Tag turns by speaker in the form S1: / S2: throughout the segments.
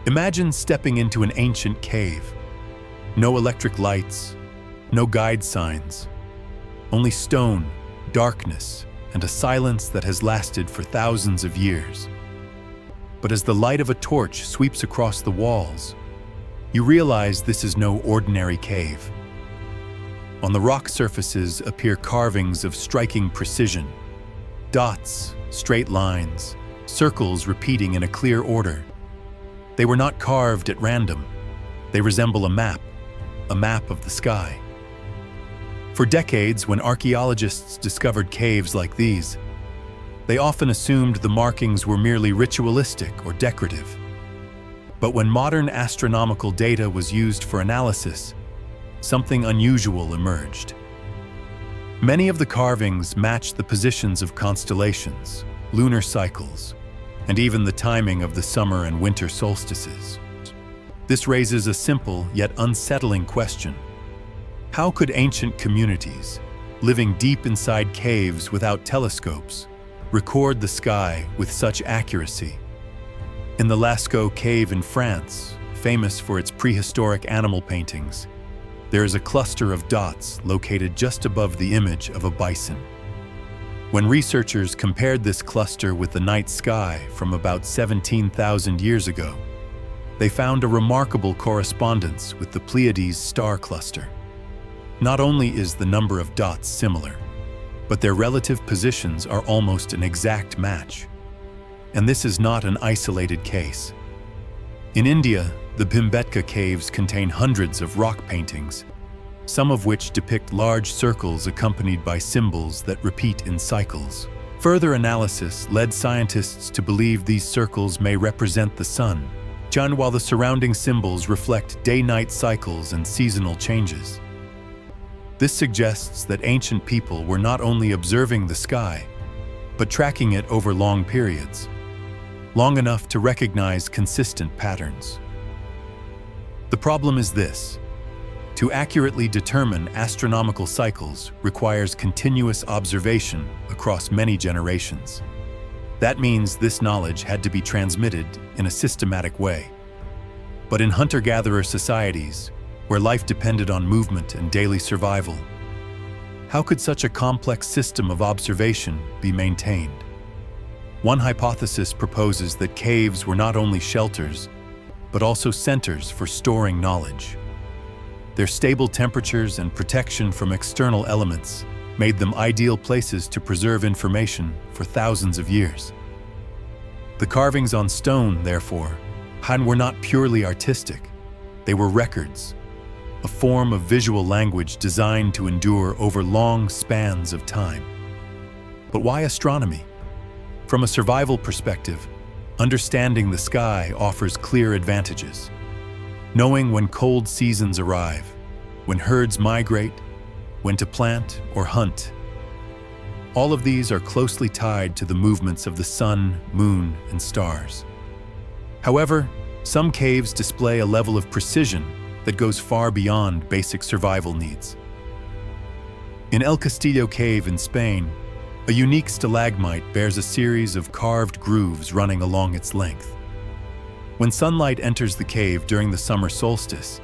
S1: Imagine stepping into an ancient cave. No electric lights, no guide signs, only stone, darkness, and a silence that has lasted for thousands of years. But as the light of a torch sweeps across the walls, you realize this is no ordinary cave. On the rock surfaces appear carvings of striking precision. Dots, straight lines, circles repeating in a clear order. They were not carved at random. They resemble a map of the sky. For decades, when archaeologists discovered caves like these, they often assumed the markings were merely ritualistic or decorative. But when modern astronomical data was used for analysis, something unusual emerged. Many of the carvings matched the positions of constellations, lunar cycles, and even the timing of the summer and winter solstices. This raises a simple yet unsettling question. How could ancient communities, living deep inside caves without telescopes, record the sky with such accuracy? In the Lascaux cave in France, famous for its prehistoric animal paintings, there is a cluster of dots located just above the image of a bison. When researchers compared this cluster with the night sky from about 17,000 years ago, they found a remarkable correspondence with the Pleiades star cluster. Not only is the number of dots similar, but their relative positions are almost an exact match. And this is not an isolated case. In India, the Bhimbetka caves contain hundreds of rock paintings, some of which depict large circles accompanied by symbols that repeat in cycles. Further analysis led scientists to believe these circles may represent the sun, while the surrounding symbols reflect day-night cycles and seasonal changes. This suggests that ancient people were not only observing the sky, but tracking it over long periods, long enough to recognize consistent patterns. The problem is this: to accurately determine astronomical cycles requires continuous observation across many generations. That means this knowledge had to be transmitted in a systematic way. But in hunter-gatherer societies, where life depended on movement and daily survival, how could such a complex system of observation be maintained? One hypothesis proposes that caves were not only shelters, but also centers for storing knowledge. Their stable temperatures and protection from external elements made them ideal places to preserve information for thousands of years. The carvings on stone, therefore, were not purely artistic. They were records, a form of visual language designed to endure over long spans of time. But why astronomy? From a survival perspective, understanding the sky offers clear advantages. Knowing when cold seasons arrive, when herds migrate, when to plant or hunt. All of these are closely tied to the movements of the sun, moon, and stars. However, some caves display a level of precision that goes far beyond basic survival needs. In El Castillo Cave in Spain, a unique stalagmite bears a series of carved grooves running along its length. When sunlight enters the cave during the summer solstice,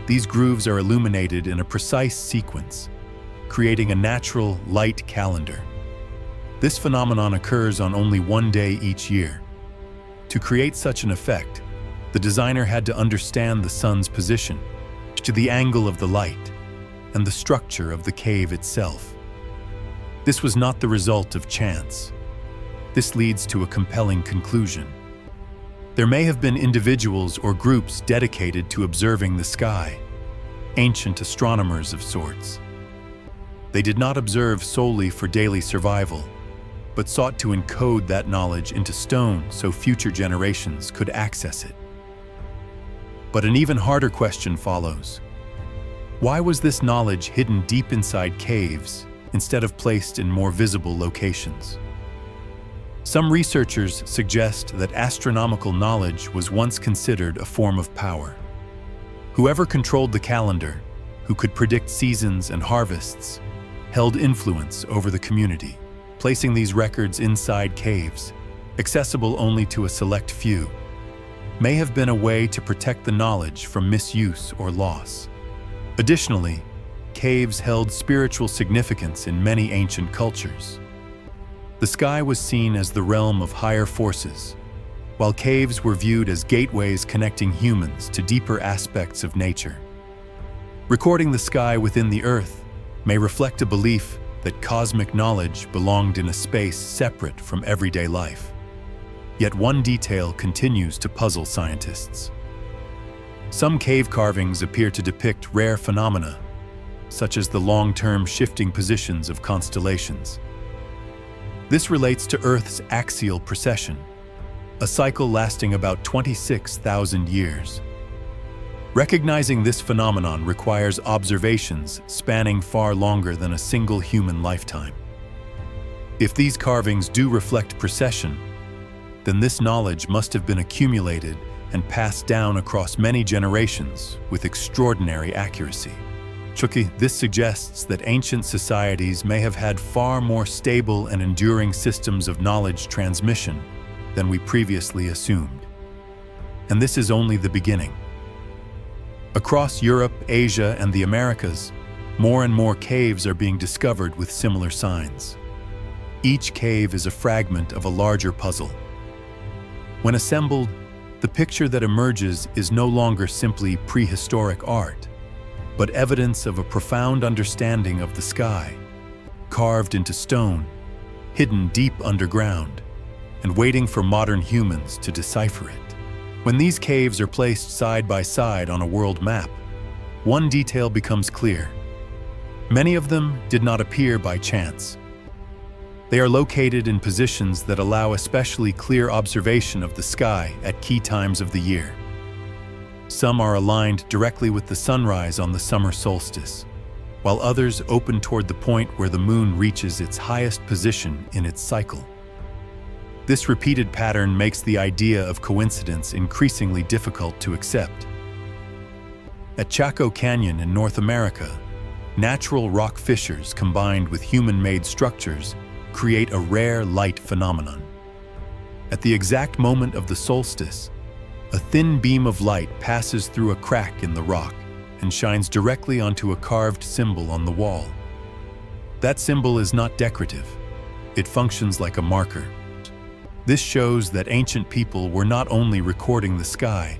S1: these grooves are illuminated in a precise sequence, creating a natural light calendar. This phenomenon occurs on only one day each year. To create such an effect, the designer had to understand the sun's position, to the angle of the light, and the structure of the cave itself. This was not the result of chance. This leads to a compelling conclusion. There may have been individuals or groups dedicated to observing the sky, ancient astronomers of sorts. They did not observe solely for daily survival, but sought to encode that knowledge into stone so future generations could access it. But an even harder question follows. Why was this knowledge hidden deep inside caves instead of placed in more visible locations? Some researchers suggest that astronomical knowledge was once considered a form of power. Whoever controlled the calendar, who could predict seasons and harvests, held influence over the community, placing these records inside caves, accessible only to a select few. may have been a way to protect the knowledge from misuse or loss. Additionally, caves held spiritual significance in many ancient cultures. The sky was seen as the realm of higher forces, while caves were viewed as gateways connecting humans to deeper aspects of nature. Recording the sky within the earth may reflect a belief that cosmic knowledge belonged in a space separate from everyday life. Yet one detail continues to puzzle scientists. Some cave carvings appear to depict rare phenomena, such as the long-term shifting positions of constellations. This relates to Earth's axial precession, a cycle lasting about 26,000 years. Recognizing this phenomenon requires observations spanning far longer than a single human lifetime. If these carvings do reflect precession, then this knowledge must have been accumulated and passed down across many generations with extraordinary accuracy. This suggests that ancient societies may have had far more stable and enduring systems of knowledge transmission than we previously assumed. And this is only the beginning. Across Europe, Asia, and the Americas, more and more caves are being discovered with similar signs. Each cave is a fragment of a larger puzzle. When assembled, the picture that emerges is no longer simply prehistoric art, but evidence of a profound understanding of the sky, carved into stone, hidden deep underground, and waiting for modern humans to decipher it. When these caves are placed side by side on a world map, one detail becomes clear. Many of them did not appear by chance. They are located in positions that allow especially clear observation of the sky at key times of the year. Some are aligned directly with the sunrise on the summer solstice, while others open toward the point where the moon reaches its highest position in its cycle. This repeated pattern makes the idea of coincidence increasingly difficult to accept. At Chaco Canyon in North America, natural rock fissures combined with human-made structures create a rare light phenomenon. At the exact moment of the solstice, a thin beam of light passes through a crack in the rock and shines directly onto a carved symbol on the wall. That symbol is not decorative. It functions like a marker. This shows that ancient people were not only recording the sky,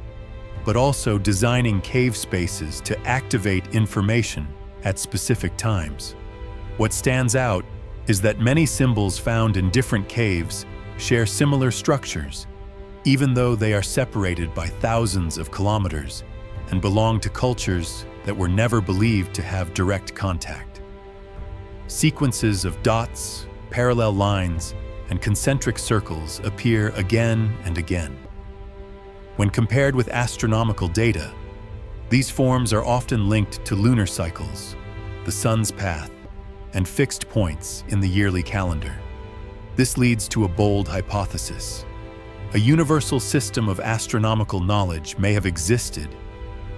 S1: but also designing cave spaces to activate information at specific times. What stands out is that many symbols found in different caves share similar structures, even though they are separated by thousands of kilometers and belong to cultures that were never believed to have direct contact. Sequences of dots, parallel lines, and concentric circles appear again and again. When compared with astronomical data, these forms are often linked to lunar cycles, the sun's path, and fixed points in the yearly calendar. This leads to a bold hypothesis. A universal system of astronomical knowledge may have existed,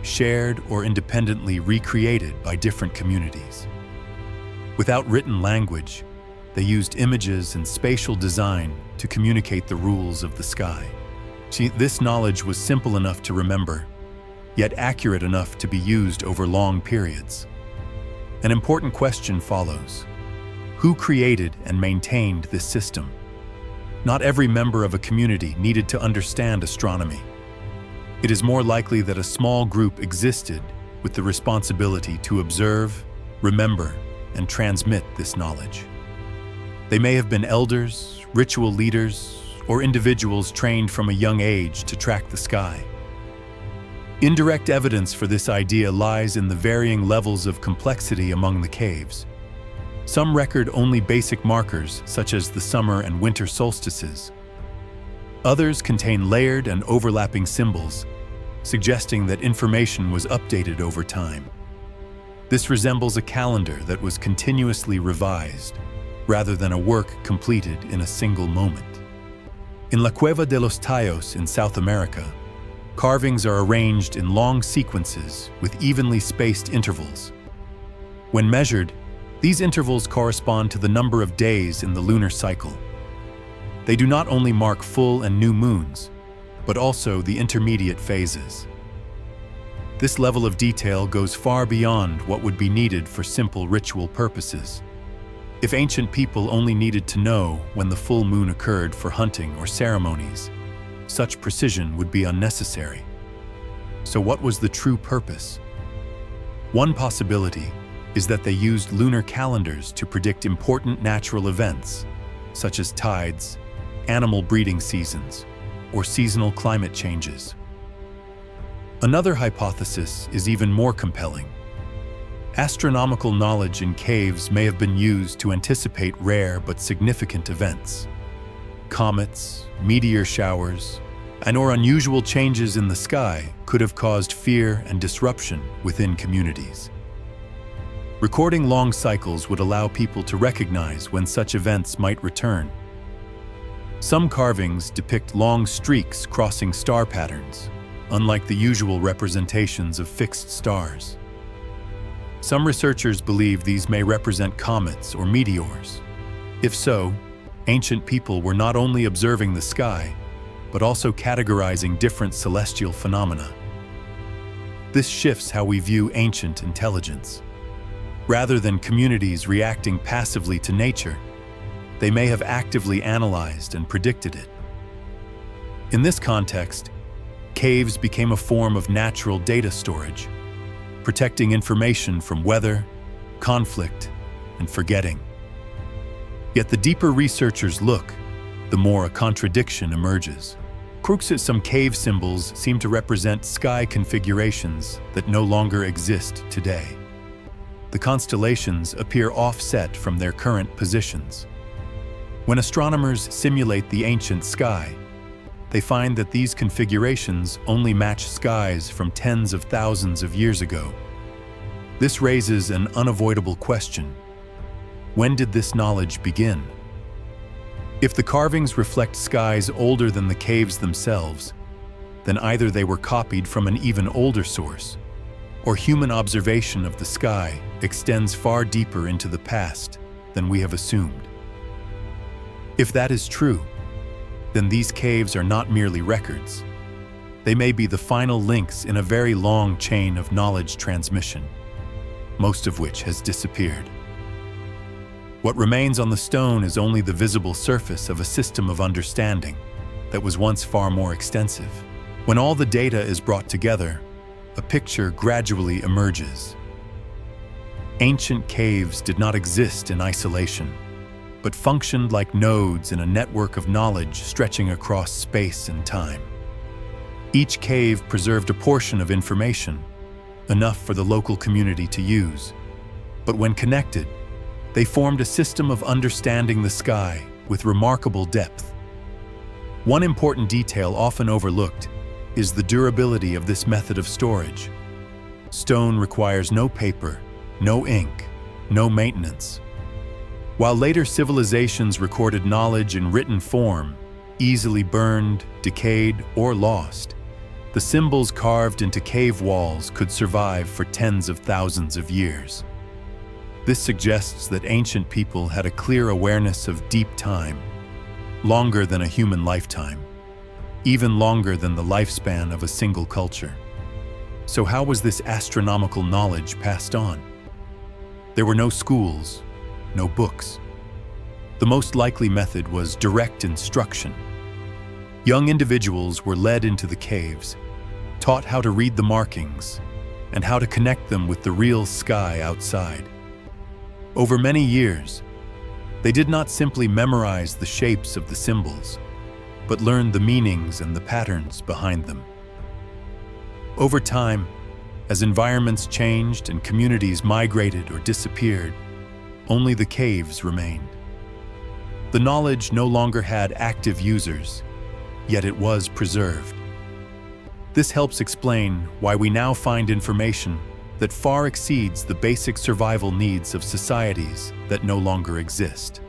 S1: shared or independently recreated by different communities. Without written language, they used images and spatial design to communicate the rules of the sky. This knowledge was simple enough to remember, yet accurate enough to be used over long periods. An important question follows. Who created and maintained this system? Not every member of a community needed to understand astronomy. It is more likely that a small group existed with the responsibility to observe, remember, and transmit this knowledge. They may have been elders, ritual leaders, or individuals trained from a young age to track the sky. Indirect evidence for this idea lies in the varying levels of complexity among the caves. Some record only basic markers, such as the summer and winter solstices. Others contain layered and overlapping symbols, suggesting that information was updated over time. This resembles a calendar that was continuously revised, rather than a work completed in a single moment. In La Cueva de los Tallos in South America, carvings are arranged in long sequences with evenly spaced intervals. When measured, these intervals correspond to the number of days in the lunar cycle. They do not only mark full and new moons, but also the intermediate phases. This level of detail goes far beyond what would be needed for simple ritual purposes. If ancient people only needed to know when the full moon occurred for hunting or ceremonies, such precision would be unnecessary. So what was the true purpose? One possibility is that they used lunar calendars to predict important natural events, such as tides, animal breeding seasons, or seasonal climate changes. Another hypothesis is even more compelling. Astronomical knowledge in caves may have been used to anticipate rare but significant events. Comets, meteor showers, and/or unusual changes in the sky could have caused fear and disruption within communities. Recording long cycles would allow people to recognize when such events might return. Some carvings depict long streaks crossing star patterns, unlike the usual representations of fixed stars. Some researchers believe these may represent comets or meteors. If so, ancient people were not only observing the sky, but also categorizing different celestial phenomena. This shifts how we view ancient intelligence. Rather than communities reacting passively to nature, they may have actively analyzed and predicted it. In this context, caves became a form of natural data storage, protecting information from weather, conflict, and forgetting. Yet the deeper researchers look, the more a contradiction emerges. Some cave symbols seem to represent sky configurations that no longer exist today. The constellations appear offset from their current positions. When astronomers simulate the ancient sky, they find that these configurations only match skies from tens of thousands of years ago. This raises an unavoidable question. When did this knowledge begin? If the carvings reflect skies older than the caves themselves, then either they were copied from an even older source, or human observation of the sky extends far deeper into the past than we have assumed. If that is true, then these caves are not merely records. They may be the final links in a very long chain of knowledge transmission, most of which has disappeared. What remains on the stone is only the visible surface of a system of understanding that was once far more extensive. When all the data is brought together, a picture gradually emerges. Ancient caves did not exist in isolation, but functioned like nodes in a network of knowledge stretching across space and time. Each cave preserved a portion of information, enough for the local community to use. But when connected, they formed a system of understanding the sky with remarkable depth. One important detail often overlooked is the durability of this method of storage. Stone requires no paper, no ink, no maintenance. While later civilizations recorded knowledge in written form, easily burned, decayed, or lost, the symbols carved into cave walls could survive for tens of thousands of years. This suggests that ancient people had a clear awareness of deep time, longer than a human lifetime, even longer than the lifespan of a single culture. So how was this astronomical knowledge passed on? There were no schools, no books. The most likely method was direct instruction. Young individuals were led into the caves, taught how to read the markings, and how to connect them with the real sky outside. Over many years, they did not simply memorize the shapes of the symbols, but learned the meanings and the patterns behind them. Over time, as environments changed and communities migrated or disappeared, only the caves remained. The knowledge no longer had active users, yet it was preserved. This helps explain why we now find information that far exceeds the basic survival needs of societies that no longer exist.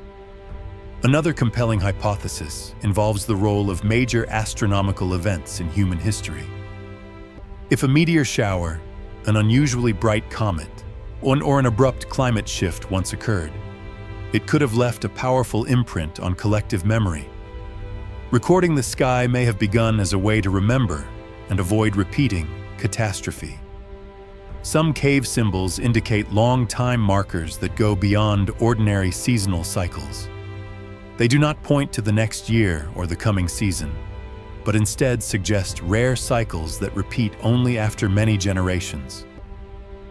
S1: Another compelling hypothesis involves the role of major astronomical events in human history. If a meteor shower, an unusually bright comet, or an abrupt climate shift once occurred, it could have left a powerful imprint on collective memory. Recording the sky may have begun as a way to remember and avoid repeating catastrophe. Some cave symbols indicate long time markers that go beyond ordinary seasonal cycles. They do not point to the next year or the coming season, but instead suggest rare cycles that repeat only after many generations.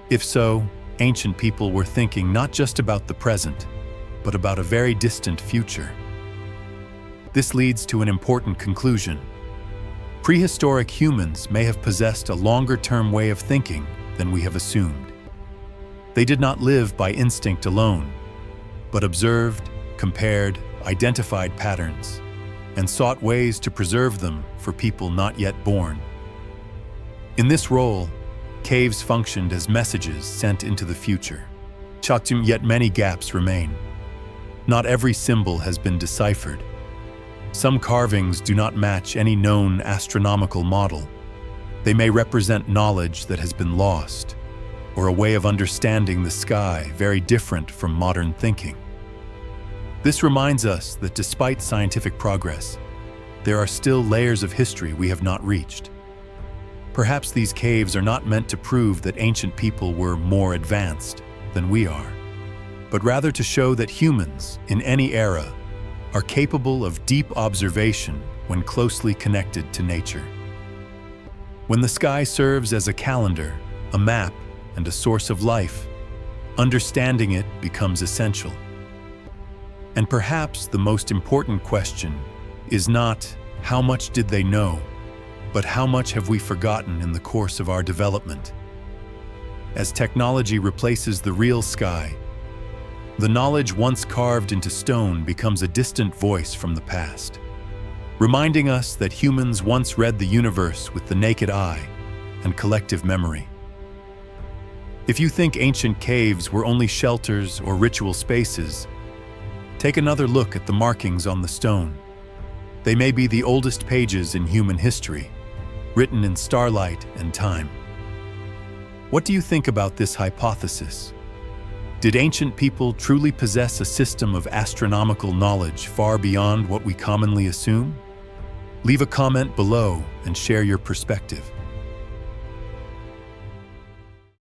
S1: If so, ancient people were thinking not just about the present, but about a very distant future. This leads to an important conclusion. Prehistoric humans may have possessed a longer-term way of thinking than we have assumed. They did not live by instinct alone, but observed, compared, identified patterns, and sought ways to preserve them for people not yet born. In this role, caves functioned as messages sent into the future. Yet many gaps remain. Not every symbol has been deciphered. Some carvings do not match any known astronomical model. They may represent knowledge that has been lost, or a way of understanding the sky very different from modern thinking. This reminds us that despite scientific progress, there are still layers of history we have not reached. Perhaps these caves are not meant to prove that ancient people were more advanced than we are, but rather to show that humans, in any era, are capable of deep observation when closely connected to nature. When the sky serves as a calendar, a map, and a source of life, understanding it becomes essential. And perhaps the most important question is not how much did they know, but how much have we forgotten in the course of our development? As technology replaces the real sky, the knowledge once carved into stone becomes a distant voice from the past, reminding us that humans once read the universe with the naked eye and collective memory. If you think ancient caves were only shelters or ritual spaces, take another look at the markings on the stone. They may be the oldest pages in human history, written in starlight and time. What do you think about this hypothesis? Did ancient people truly possess a system of astronomical knowledge far beyond what we commonly assume? Leave a comment below and share your perspective.